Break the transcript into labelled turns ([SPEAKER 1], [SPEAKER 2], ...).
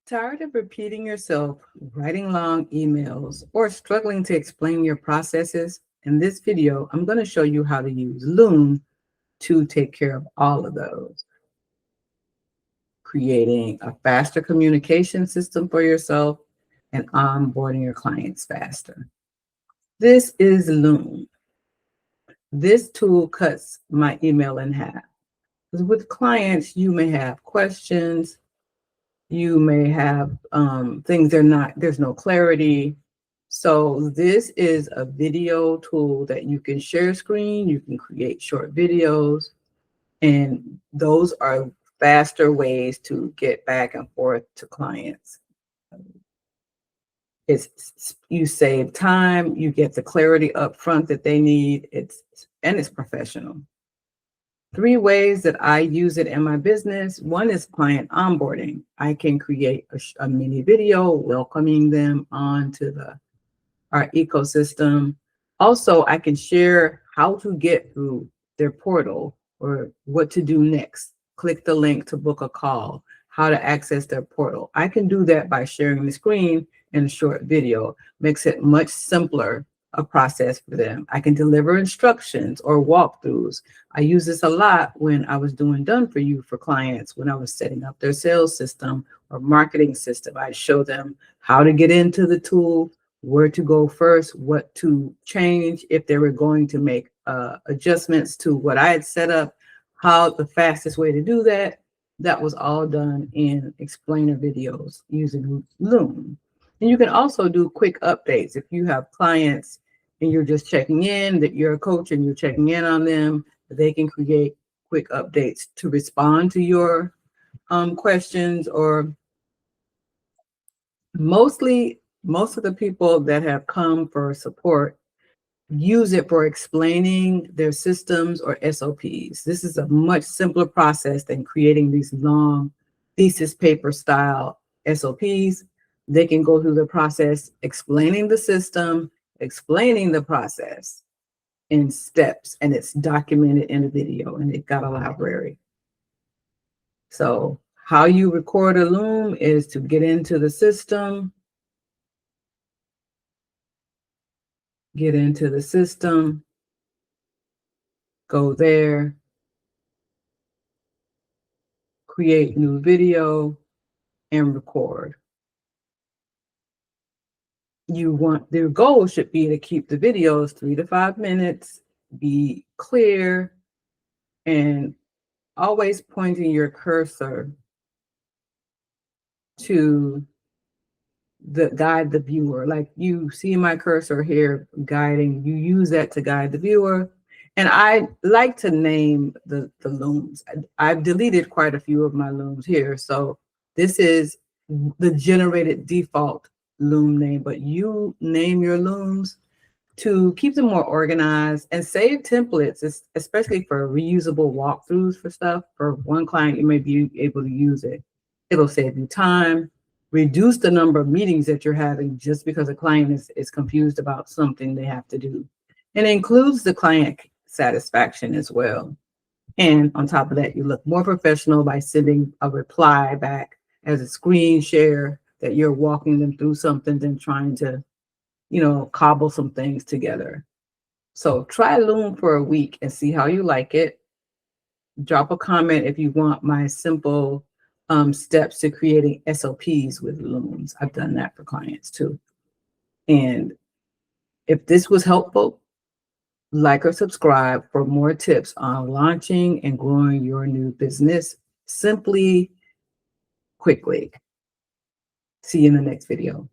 [SPEAKER 1] Tired of repeating yourself, writing long emails, or struggling to explain your processes? In this video, I'm going to show you how to use Loom to take care of all of those, creating a faster communication system for yourself and onboarding your clients faster. This is Loom. This tool cuts my email in half. With clients, you may have questions, you may have things there's no clarity. So this is a video tool that you can share screen, you can create short videos, and those are faster ways to get back and forth to clients. You save time, you get the clarity up front that they need, it's professional. 3 ways that I use it in my business. One is client onboarding. I can create a mini video welcoming them onto our ecosystem. Also, I can share how to get through their portal or what to do next. Click the link to book a call, how to access their portal. I can do that by sharing the screen in a short video. Makes it much simpler a process for them. I can deliver instructions or walkthroughs. I use this a lot when I was doing done for you for clients, when I was setting up their sales system or marketing system. I'd show them how to get into the tool, where to go first, what to change if they were going to make adjustments to what I had set up, how the fastest way to do that. That was all done in explainer videos using Loom. And you can also do quick updates. If you have clients and you're just checking in, that you're a coach and you're checking in on them, they can create quick updates to respond to your questions. Or most of the people that have come for support use it for explaining their systems or SOPs. This is a much simpler process than creating these long thesis paper style SOPs. They can go through the process explaining the system, explaining the process in steps, and it's documented in a video, and it got a library. So how you record a Loom is to get into the system, go there, create new video, and record. Their goal should be to keep the videos 3 to 5 minutes, be clear, and always pointing your cursor to guide the viewer. Like you see my cursor here guiding, you use that to guide the viewer. And I like to name the Looms. I've deleted quite a few of my Looms here. So this is the generated default Loom name, but you name your Looms to keep them more organized and save templates, especially for reusable walkthroughs for stuff. For one client, you may be able to use it. It'll save you time, reduce the number of meetings that you're having just because a client is confused about something they have to do. And it includes the client satisfaction as well. And on top of that, you look more professional by sending a reply back as a screen share that you're walking them through something than trying to, cobble some things together. So try Loom for a week and see how you like it. Drop a comment if you want my simple steps to creating SOPs with Looms. I've done that for clients too. And if this was helpful, like or subscribe for more tips on launching and growing your new business simply, quickly. See you in the next video.